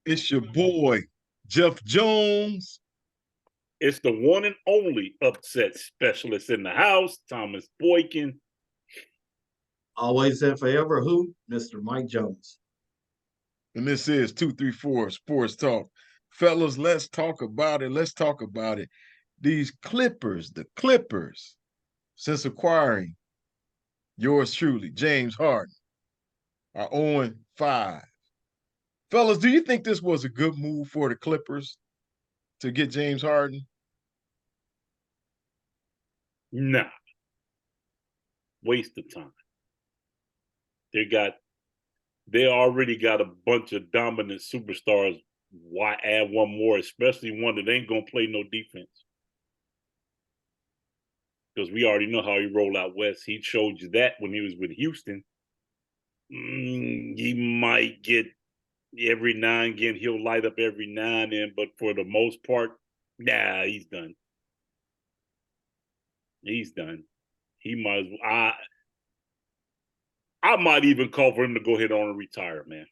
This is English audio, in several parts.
It's your boy, Jeff Jones. It's the one and only upset specialist in the house, Thomas Boykin. Always and forever who? Mr. Mike Jones. And this is 234 Sports Talk. Fellas, let's talk about it. Let's talk about it. These the Clippers, since acquiring yours truly, James Harden, are 0-5. Fellas, do you think this was a good move for the Clippers to get James Harden? Nah. Waste of time. They already got a bunch of dominant superstars. Why add one more, especially one that ain't gonna play no defense? Because we already know how he rolled out west. He showed you that when he was with Houston. He might get every now and again, he'll light up every now and then, but for the most part, nah, he's done. He's done. He might as well. I might even call for him to go ahead on and retire, man.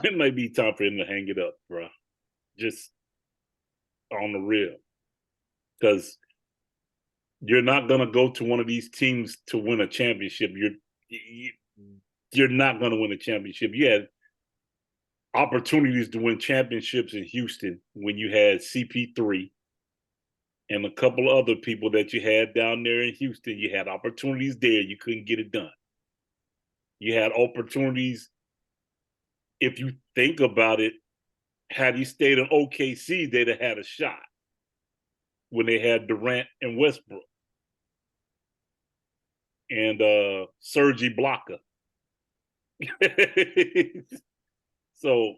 It might be time for him to hang it up, bro. Just on the real. Because you're not going to go to one of these teams to win a championship. You're not going to win a championship. You had opportunities to win championships in Houston when you had CP3 and a couple of other people that you had down there in Houston. You had opportunities there. You couldn't get it done. You had opportunities. If you think about it, had he stayed in OKC, they'd have had a shot when they had Durant and Westbrook and Serge Ibaka. So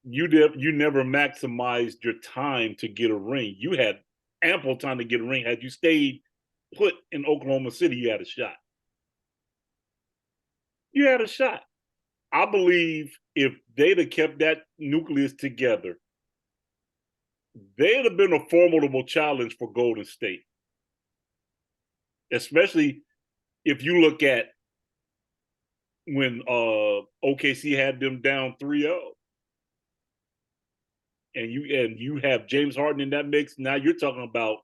you never maximized your time to get a ring. You had ample time to get a ring. Had you stayed put in Oklahoma City, you had a shot. You had a shot. I believe if they'd have kept that nucleus together, they'd have been a formidable challenge for Golden State. Especially if you look at when OKC had them down 3-0. And you have James Harden in that mix. Now you're talking about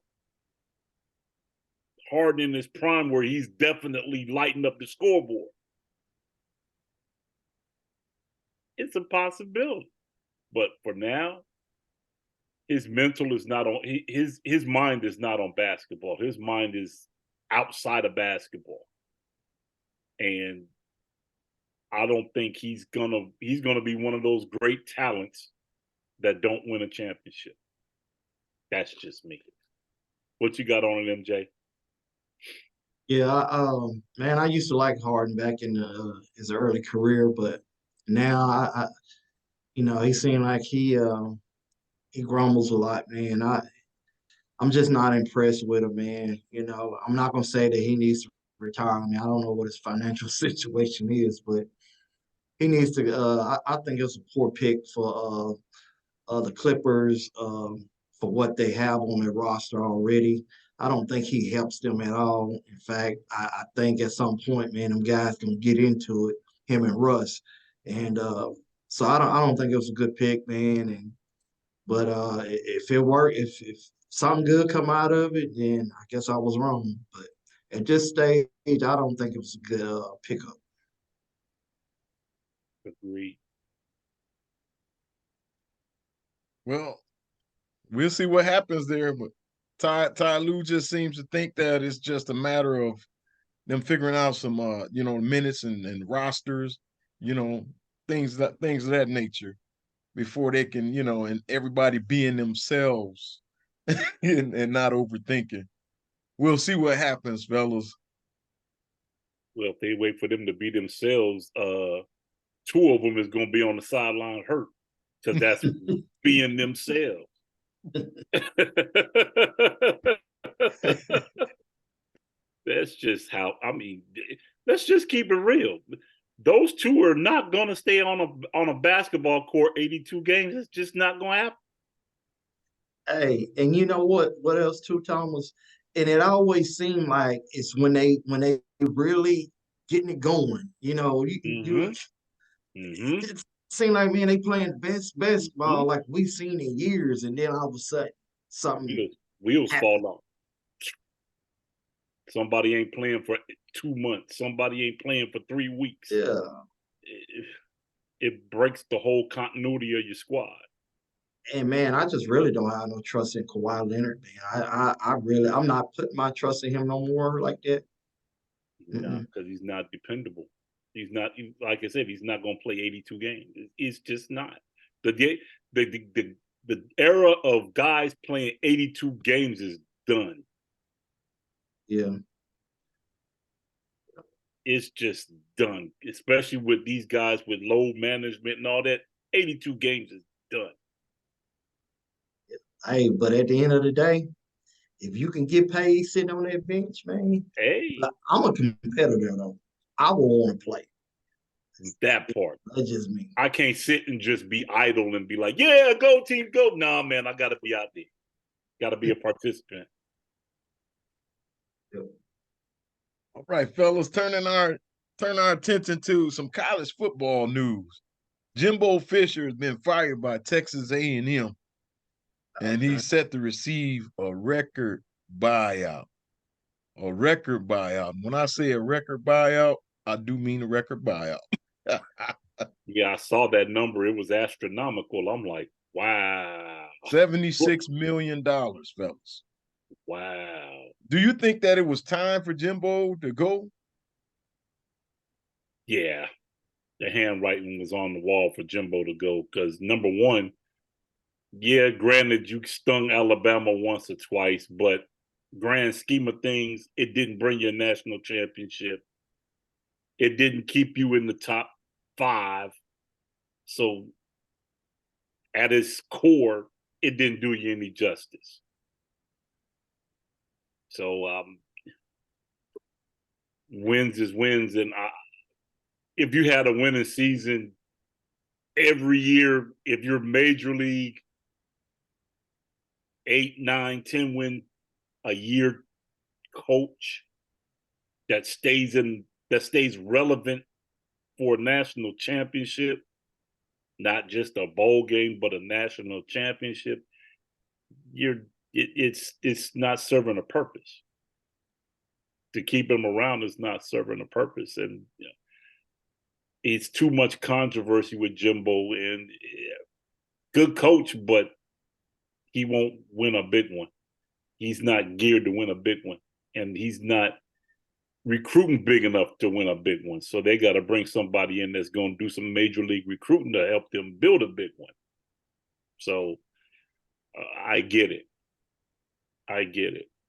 Harden in his prime where he's definitely lighting up the scoreboard. It's a possibility. But for now, his mental is not on his mind is not on basketball. His mind is outside of basketball. And I don't think he's gonna be one of those great talents that don't win a championship. That's just me. What you got on it, MJ? Yeah, man, I used to like Harden back in his early career, but now he seemed like he grumbles a lot, man. I'm just not impressed with him, man. I'm not gonna say that he needs to retire. I mean, I don't know what his financial situation is, but he needs to. I think it's a poor pick for the Clippers for what they have on their roster already. I don't think he helps them at all. In fact, I think at some point, man, them guys gonna get into it, him and Russ, and so I don't think it was a good pick, man. But if it worked, if something good come out of it, then I guess I was wrong. But at this stage, I don't think it was a good pickup. Agreed. Well, we'll see what happens there. But Ty Lue just seems to think that it's just a matter of them figuring out some minutes and rosters, things of that nature before they can, and everybody being themselves and not overthinking. We'll see what happens, fellas. Well, if they wait for them to be themselves, two of them is going to be on the sideline hurt because that's being themselves. That's just how, let's just keep it real. Those two are not going to stay on a basketball court 82 games. It's just not going to happen. Hey, and you know what? What else too, Thomas? And it always seemed like it's when they really getting it going. It seemed like, man, they playing the best basketball like we've seen in years, and then all of a sudden something Wheels happened. fall off. Somebody ain't playing for 2 months. Somebody ain't playing for 3 weeks. Yeah. It breaks the whole continuity of your squad. And man, I just really don't have no trust in Kawhi Leonard, man. I'm not putting my trust in him no more like that. No, because he's not dependable. He's not, like I said, he's not going to play 82 games. It's just not. The era of guys playing 82 games is done. Yeah. It's just done, especially with these guys with load management and all that. 82 games is done. Hey, but at the end of the day, if you can get paid sitting on that bench, man, hey, I'm a competitor though. I will want to play. That part. That's just me. I can't sit and just be idle and be like, yeah, go team, go. Nah, man, I got to be out there. Got to be a participant. All right, fellas, turn our attention to some college football news. Jimbo Fisher has been fired by Texas A&M, and he's set to receive a record buyout. A record buyout. When I say a record buyout, I do mean a record buyout. Yeah, I saw that number. It was astronomical. I'm like, wow. $76 million, fellas. Wow. Do you think that it was time for Jimbo to go? Yeah. The handwriting was on the wall for Jimbo to go because, number one, yeah, granted, you stung Alabama once or twice, but grand scheme of things, it didn't bring you a national championship. It didn't keep you in the top 5. So at its core, it didn't do you any justice. So wins is wins. And if you had a winning season every year, if you're major league 8, 9, 10 win a year coach that stays relevant for a national championship, not just a bowl game, but a national championship, it's not serving a purpose. To keep him around is not serving a purpose, and it's too much controversy with Jimbo. And good coach, but he won't win a big one. He's not geared to win a big one, and he's not recruiting big enough to win a big one. So they got to bring somebody in that's going to do some major league recruiting to help them build a big one. So I get it.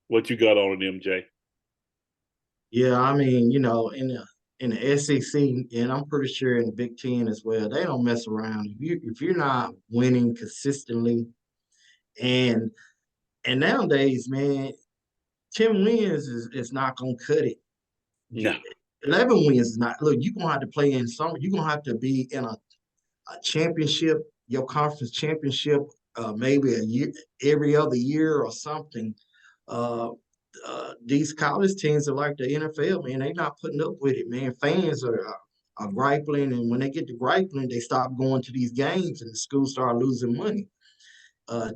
What you got on it, MJ? Yeah, I mean, in the SEC, and I'm pretty sure in the Big Ten as well, they don't mess around. If you're not winning consistently, and nowadays, man, 10 wins is not gonna cut it. No. 11 wins is not. Look, you're gonna have to play in some. You're gonna have to be in a championship, your conference championship, maybe a year, every other year or something. These college teams are like the NFL, man. They're not putting up with it, man. Fans are griping, and when they get to griping, they stop going to these games, and the schools start losing money.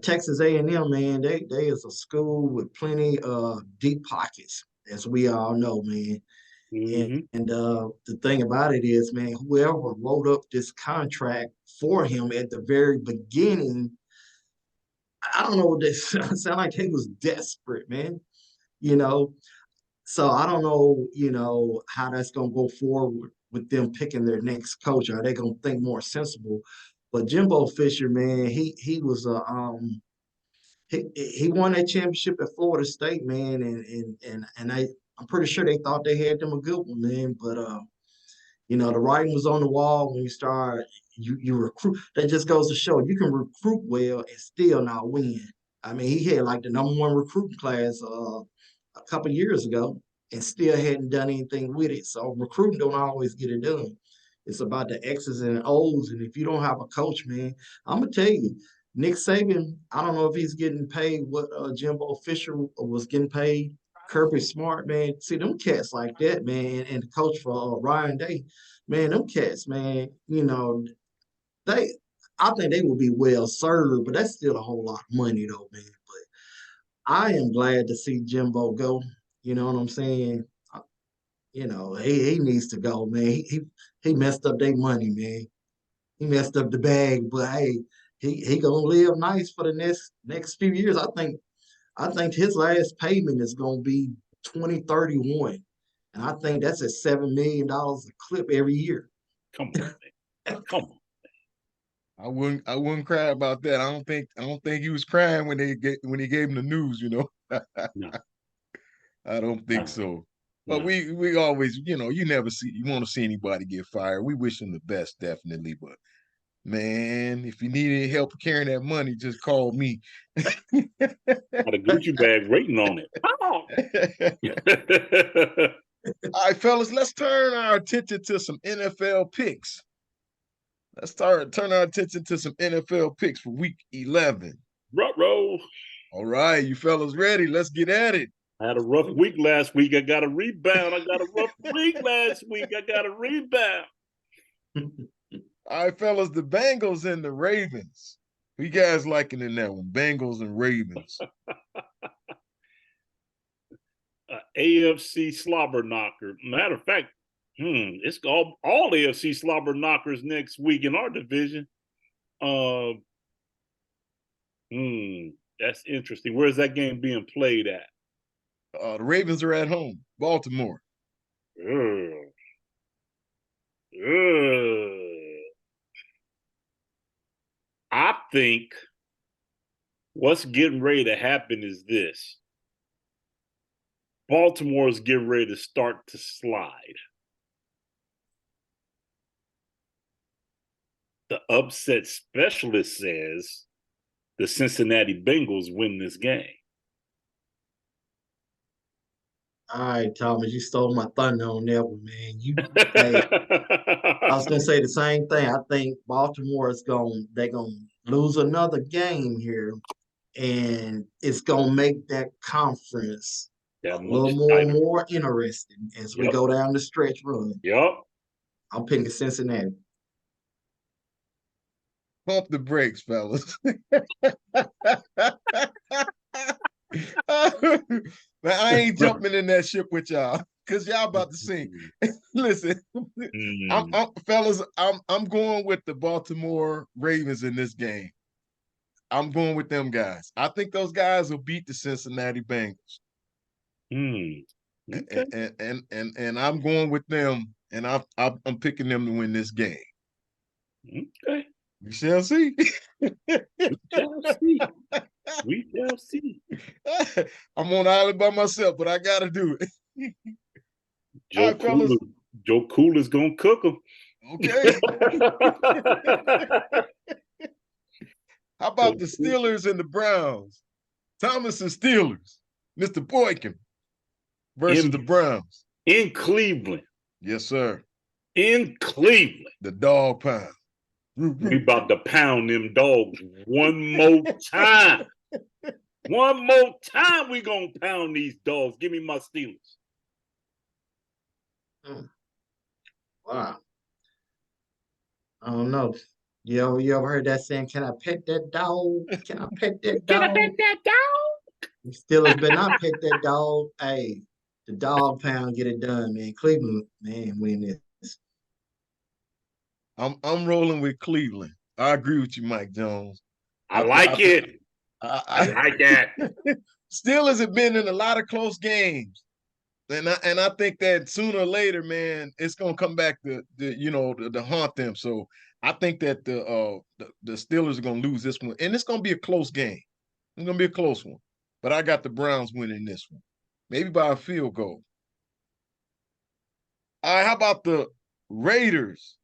Texas A&M, man, they is a school with plenty of deep pockets, as we all know, man. And the thing about it is, man, whoever wrote up this contract for him at the very beginning, I don't know what they sound like. They was desperate, man. So I don't know, how that's gonna go forward with them picking their next coach. Are they gonna think more sensible? But Jimbo Fisher, man, he was he won that championship at Florida State, man, and I'm pretty sure they thought they had them a good one, man. But the writing was on the wall when you start you recruit. That just goes to show you can recruit well and still not win. I mean, he had like the #1 recruiting class a couple years ago and still hadn't done anything with it. So recruiting don't always get it done. It's about the X's and O's. And if you don't have a coach, man, I'm gonna tell you, Nick Saban, I don't know if he's getting paid what Jimbo Fisher was getting paid. Kirby Smart, man. See them cats like that, man, and the coach for Ryan Day, man. Them cats, man. They. I think they will be well served, but that's still a whole lot of money, though, man. But I am glad to see Jimbo go. You know what I'm saying? He needs to go, man. He messed up their money, man. He messed up the bag, but hey, he gonna live nice for the next few years. I think his last payment is gonna be 2031. And I think that's at $7 million a clip every year. Come on, man. Come on. I wouldn't cry about that. I don't think he was crying when he gave him the news, No, I don't think no, so. But no. we always, you want to see anybody get fired. We wish them the best, definitely. But man, if you need any help carrying that money, just call me. Got a Gucci bag waiting on it. Oh. All right, fellas, let's turn our attention to some NFL picks. Let's turn our attention to some NFL picks for week 11. Ruh-roh. All right, you fellas ready? Let's get at it. I had a rough week last week. I got a rebound. I got a rough week last week. I got a rebound. All right, fellas, the Bengals and the Ravens. Who you guys liking in that one? Bengals and Ravens. AFC slobber knocker. Matter of fact, it's all AFC slobber knockers next week in our division. That's interesting. Where's that game being played at? The Ravens are at home, Baltimore. I think what's getting ready to happen is this. Baltimore is getting ready to start to slide. The upset specialist says the Cincinnati Bengals win this game. All right, Thomas, you stole my thunder on that one, man. Hey, I was gonna say the same thing. I think Baltimore they're gonna lose another game here, and it's gonna make that conference a That little much tighter. more interesting as we go down the stretch run. Yep. I'm picking Cincinnati. Pump the brakes, fellas. Man, I ain't jumping in that ship with y'all because y'all about to sink. Listen, fellas, I'm going with the Baltimore Ravens in this game. I'm going with them guys. I think those guys will beat the Cincinnati Bengals. Okay. And I'm going with them, and I'm picking them to win this game. Okay. We shall see. We shall see. We shall see. I'm on the island by myself, but I got to do it. Joe Cool is going to cook them. Okay. How about the Steelers and the Browns? Thomas and Steelers. Mr. Boykin versus the Browns. In Cleveland. Yes, sir. In Cleveland. The dog pound. We about to pound them dogs one more time. One more time we gonna pound these dogs. Give me my Steelers. Wow. I don't know. You ever heard that saying, can I pet that dog? Can I pet that dog? Can I pet that dog? Steelers better not pet that dog. Hey, the dog pound get it done, man. Cleveland, man, win this. I'm rolling with Cleveland. I agree with you, Mike Jones. I like it. I like that. Steelers have been in a lot of close games. And I think that sooner or later, man, it's gonna come back to haunt them. So I think that the Steelers are gonna lose this one, and it's gonna be a close game. It's gonna be a close one, but I got the Browns winning this one, maybe by a field goal. All right, how about the Raiders?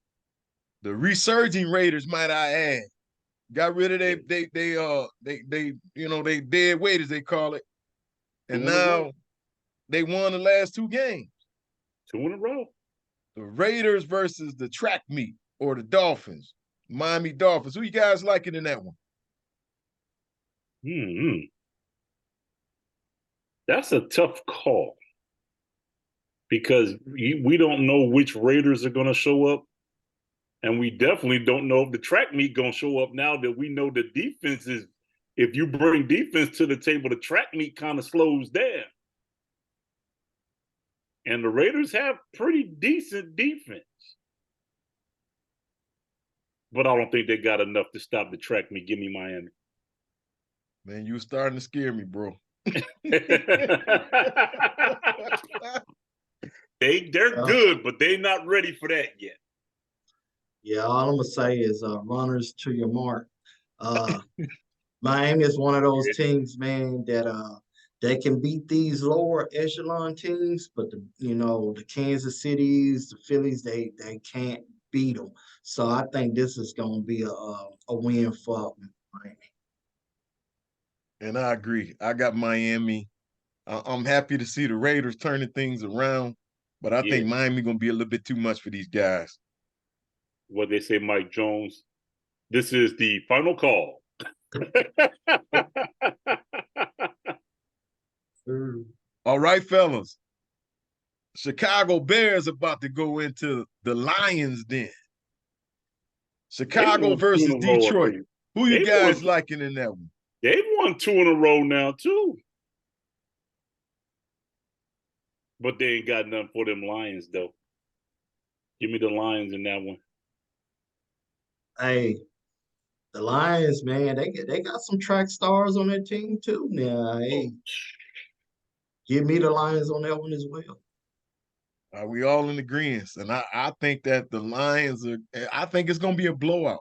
The resurging Raiders, might I add, got rid of they dead weight, as they call it, and now they won the last two games. 2 in a row. The Raiders versus the track meet or the Dolphins, Miami Dolphins. Who you guys liking in that one? That's a tough call because we don't know which Raiders are going to show up. And we definitely don't know if the track meet going to show up now that we know the defense is. If you bring defense to the table, the track meet kind of slows down. And the Raiders have pretty decent defense. But I don't think they got enough to stop the track meet. Give me Miami. Man, you starting to scare me, bro. They're good, but they're not ready for that yet. Yeah, all I'm gonna say is runners to your mark. Miami is one of those teams, man, that they can beat these lower echelon teams, but the Kansas Cities, the Phillies, they can't beat them. So I think this is gonna be a win for Miami. And I agree. I got Miami. I'm happy to see the Raiders turning things around, but I think Miami gonna be a little bit too much for these guys. What they say, Mike Jones. This is the final call. All right, fellas. Chicago Bears about to go into the Lions Den. Chicago versus Detroit. Who you guys liking in that one? They've won 2 in a row now, too. But they ain't got nothing for them Lions, though. Give me the Lions in that one. Hey, the Lions, man, they got some track stars on their team too. Now, hey, give me the Lions on that one as well. Are we all in agreement? And I think that the Lions are. I think it's going to be a blowout.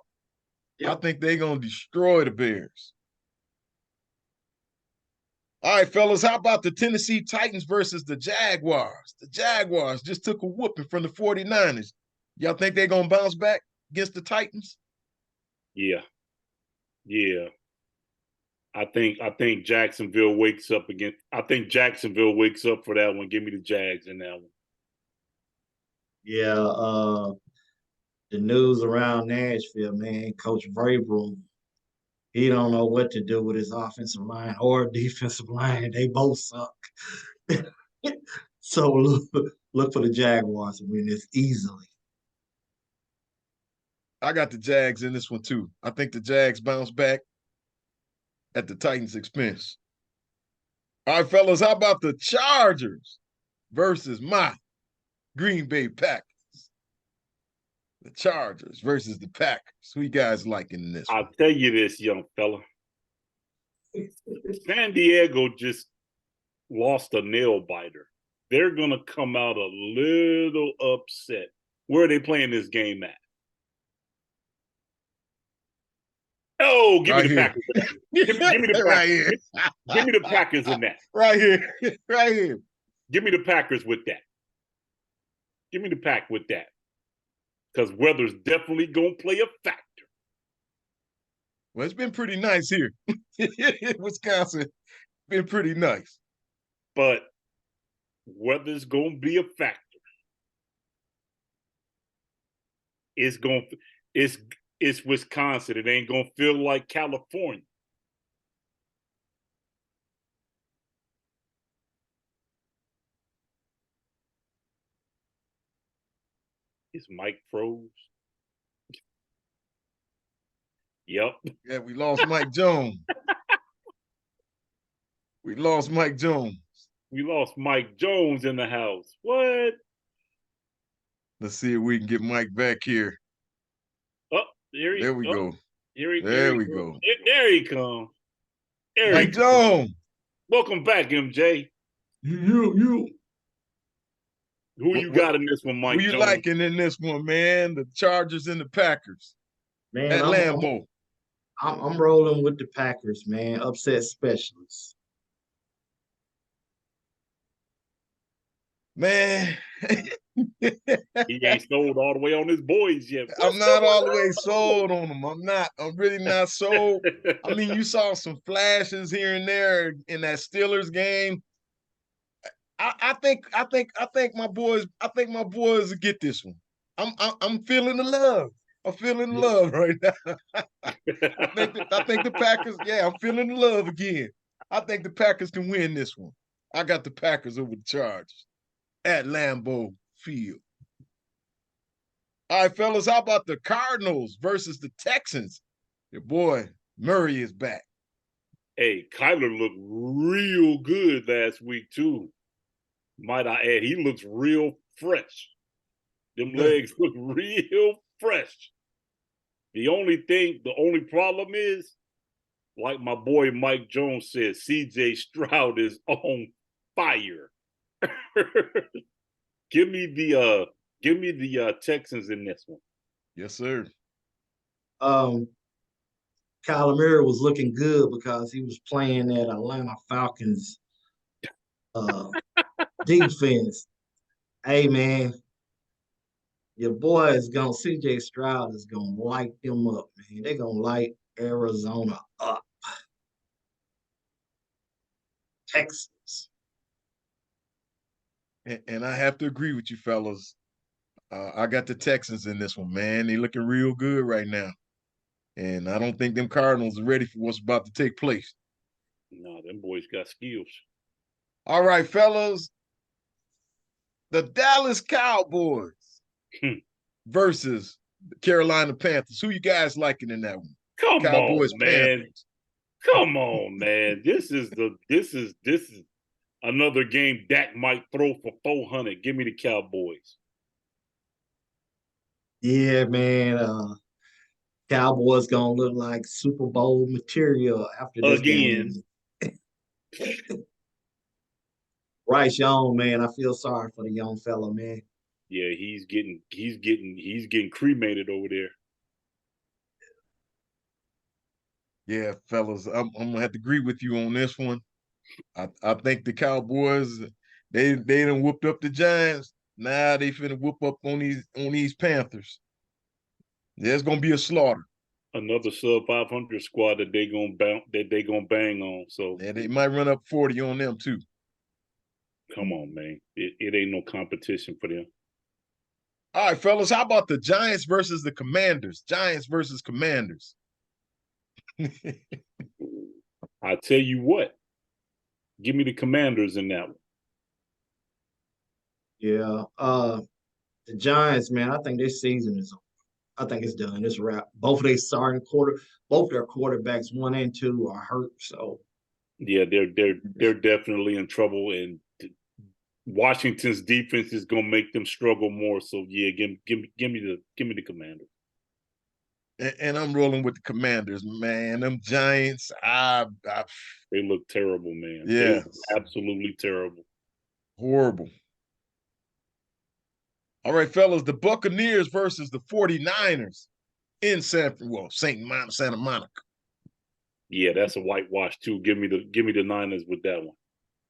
Yep. I think they're going to destroy the Bears. All right, fellas, how about the Tennessee Titans versus the Jaguars? The Jaguars just took a whooping from the 49ers. Y'all think they're going to bounce back against the Titans? Yeah. I think Jacksonville wakes up again. I think Jacksonville wakes up for that one. Give me the Jags in that one. Yeah, the news around Nashville, man, Coach Vrabel, he don't know what to do with his offensive line or defensive line. They both suck. So look for the Jaguars to win this easily. I got the Jags in this one too. I think the Jags bounce back at the Titans' expense. All right, fellas, how about the Chargers versus my Green Bay Packers? The Chargers versus the Packers. Who you guys liking this one? I'll tell you this, young fella. San Diego just lost a nail biter. They're going to come out a little upset. Where are they playing this game at? Oh, give me the Packers. Give me the Packers. Right here. Give me the Packers in that. Right here. Right here. Give me the Packers with that. Give me the Pack with that. Because weather's definitely going to play a factor. Well, it's been pretty nice here. Wisconsin, been pretty nice. But weather's going to be a factor. It's Wisconsin. It ain't going to feel like California. Is Mike froze? Yep. Yeah, we lost Mike Jones. We lost Mike Jones. We lost Mike Jones in the house. What? Let's see if we can get Mike back here. Oh, there we go. There we go. There he comes. Mike Jones. Welcome back, MJ. You. Who you got in this one, Mike Jones? Who you liking in this one, man? The Chargers and the Packers. Man, at Lambeau. I'm rolling with the Packers, man. Upset specialists. Man. He ain't sold all the way on his boys yet. I'm not all the way sold on them. I'm really not sold. I mean, you saw some flashes here and there in that Steelers game. I think my boys will get this one. I'm feeling the love. I'm feeling the love right now. I think the Packers, I'm feeling the love again. I think the Packers can win this one. I got the Packers over the Chargers at Lambeau Field. All right, fellas, how about the Cardinals versus the Texans? Your boy Murray is back. Hey, Kyler looked real good last week, too. Might I add, he looks real fresh. Them legs look real fresh. The only problem is, like my boy Mike Jones said, CJ Stroud is on fire. Give me the Texans in this one. Yes, sir. Kyler Murray was looking good because he was playing that Atlanta Falcons defense. Hey man, your boy is gonna CJ Stroud is gonna light them up, man. They're gonna light Arizona up. Texas. And I have to agree with you, fellas. I got the Texans in this one, man. They looking real good right now. And I don't think them Cardinals are ready for what's about to take place. No, them boys got skills. All right, fellas. The Dallas Cowboys versus the Carolina Panthers. Who you guys liking in that one? Come Cowboys, on, man. Panthers. Come on, man. This is another game Dak might throw for 400. Give me the Cowboys. Yeah, man. Cowboys gonna look like Super Bowl material after this Again. game. Bryce Young, man, I feel sorry for the young fella, man. Yeah, he's getting cremated over there. Yeah, fellas, I'm gonna have to agree with you on this one. I think the Cowboys, they done whooped up the Giants. Now they finna whoop up on these Panthers. There's gonna be a slaughter. Another sub 500 squad that they gonna bang on. So yeah, they might run up 40 on them too. Come on, man. It ain't no competition for them. All right, fellas, how about the Giants versus the Commanders? Giants versus Commanders. I tell you what, give me the Commanders in that one. Yeah, the Giants, man, I think this season is over. I think it's done. It's wrap. Both their quarterbacks, 1 and 2, are hurt. So yeah, they're definitely in trouble, and Washington's defense is gonna make them struggle more. So yeah, give me the Commanders. And I'm rolling with the Commanders, man. Them Giants, they look terrible, man. Yeah, they look absolutely terrible, horrible. All right, fellas, the Buccaneers versus the 49ers in Santa Monica. Yeah, that's a whitewash too. Give me the Niners with that one.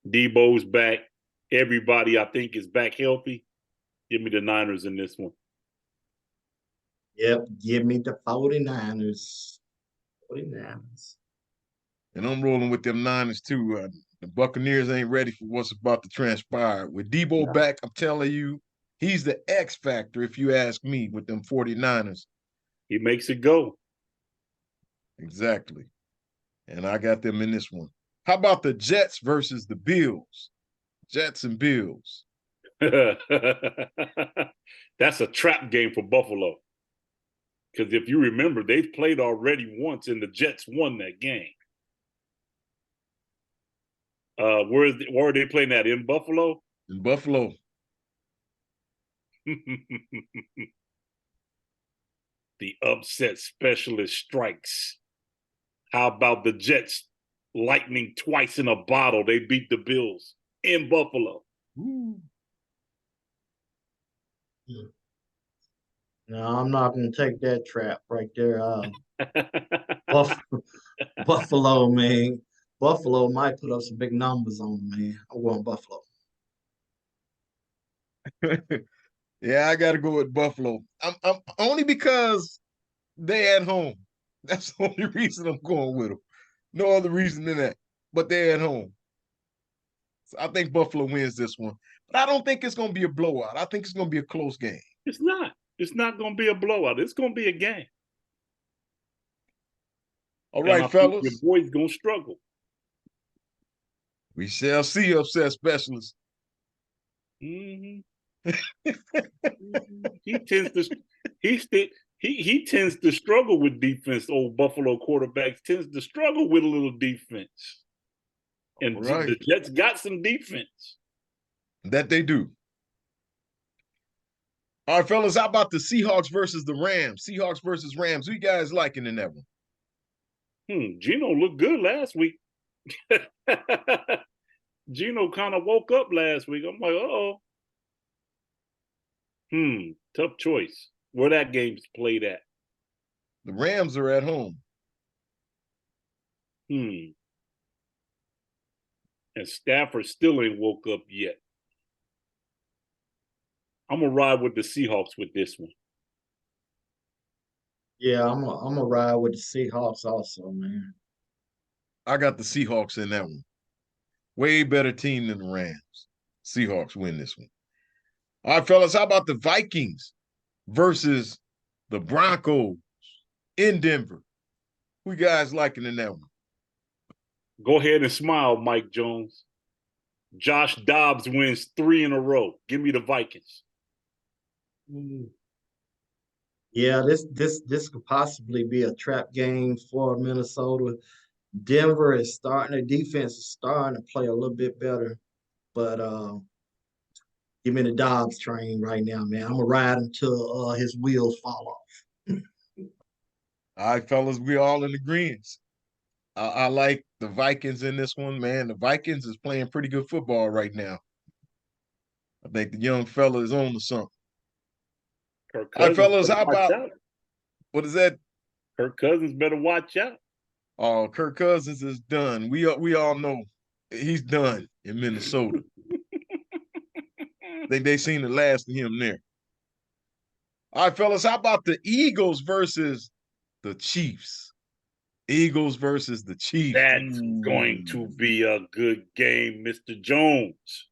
Debo's back. Everybody, I think, is back healthy. Give me the Niners in this one. Yep, give me the 49ers. 49ers. And I'm rolling with them Niners too. The Buccaneers ain't ready for what's about to transpire. With Debo back, I'm telling you, he's the X factor, if you ask me, with them 49ers. He makes it go. Exactly. And I got them in this one. How about the Jets versus the Bills? Jets and Bills. That's a trap game for Buffalo. Because if you remember, they've played already once and the Jets won that game. Where are they playing that? In Buffalo? In Buffalo. The upset specialist strikes. How about the Jets lightning twice in a bottle? They beat the Bills in Buffalo. No, I'm not going to take that trap right there. Buffalo, man. Buffalo might put up some big numbers on them, man. I want Buffalo. Yeah, I got to go with Buffalo. I'm only because they at home. That's the only reason I'm going with them. No other reason than that. But they're at home. So I think Buffalo wins this one. But I don't think it's going to be a blowout. I think it's going to be a close game. It's not. It's not going to be a blowout. It's going to be a game. All right, fellas. Your boy's going to struggle. We shall see, upset specialist. Mm-hmm. he tends to he tends to struggle with defense. Old Buffalo quarterbacks tends to struggle with a little defense, and Right. the Jets got some defense. That they do. All right, fellas, how about the Seahawks versus the Rams? Seahawks versus Rams. Who you guys liking in that one? Gino looked good last week. Gino kind of woke up last week. I'm like, uh-oh. Tough choice. Where that game's played at? The Rams are at home. And Stafford still ain't woke up yet. I'm gonna ride with the Seahawks with this one. Yeah, I'm a ride with the Seahawks also, man. I got the Seahawks in that one. Way better team than the Rams. Seahawks win this one. All right, fellas, how about the Vikings versus the Broncos in Denver? Who you guys liking in that one? Go ahead and smile, Mike Jones. Josh Dobbs wins 3 in a row. Give me the Vikings. Yeah, this could possibly be a trap game for Minnesota. Denver is starting, the defense is starting to play a little bit better, but give me the Dobbs train right now, man. I'm gonna ride until his wheels fall off. All right, fellas, we all in agreement. I like the Vikings in this one, man. The Vikings is playing pretty good football right now. I think the young fella is on to something. Kirk All right, Cousins fellas, better how watch about out. what is that? Kirk Cousins better watch out. Oh, Kirk Cousins is done. We all know he's done in Minnesota. They seen the last of him there. All right, fellas, how about the Eagles versus the Chiefs? Eagles versus the Chiefs. That's going to be a good game, Mr. Jones.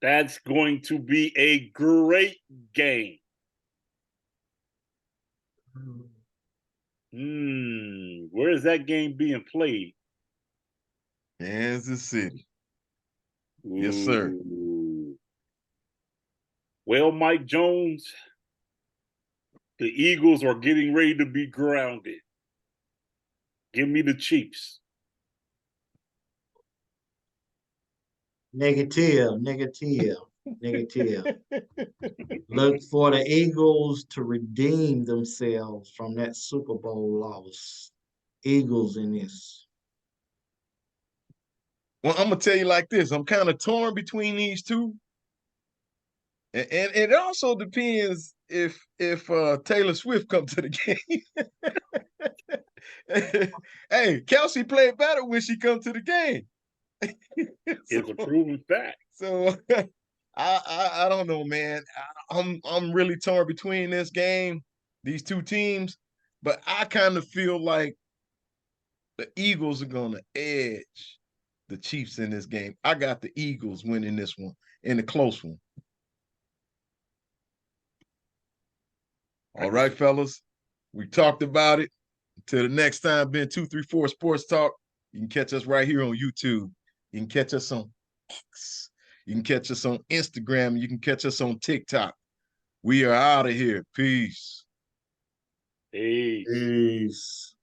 That's going to be a great game. Where is that game being played? Kansas City. Ooh. Yes, sir. Well, Mike Jones, the Eagles are getting ready to be grounded. Give me the Chiefs. Negative. Look for the Eagles to redeem themselves from that Super Bowl loss. Eagles in this. Well, I'm gonna tell you like this. I'm kind of torn between these two. And it also depends if Taylor Swift come to the game. Hey, Kelsey played better when she come to the game. It's a proven fact. So I don't know, man. I'm really torn between this game, these two teams, but I kind of feel like the Eagles are gonna edge the Chiefs in this game. I got the Eagles winning this one in a close one. All right, fellas. We talked about it. Until the next time, been 234 Sports Talk. You can catch us right here on YouTube. You can catch us on X. You can catch us on Instagram. You can catch us on TikTok. We are out of here. Peace. Peace. Peace.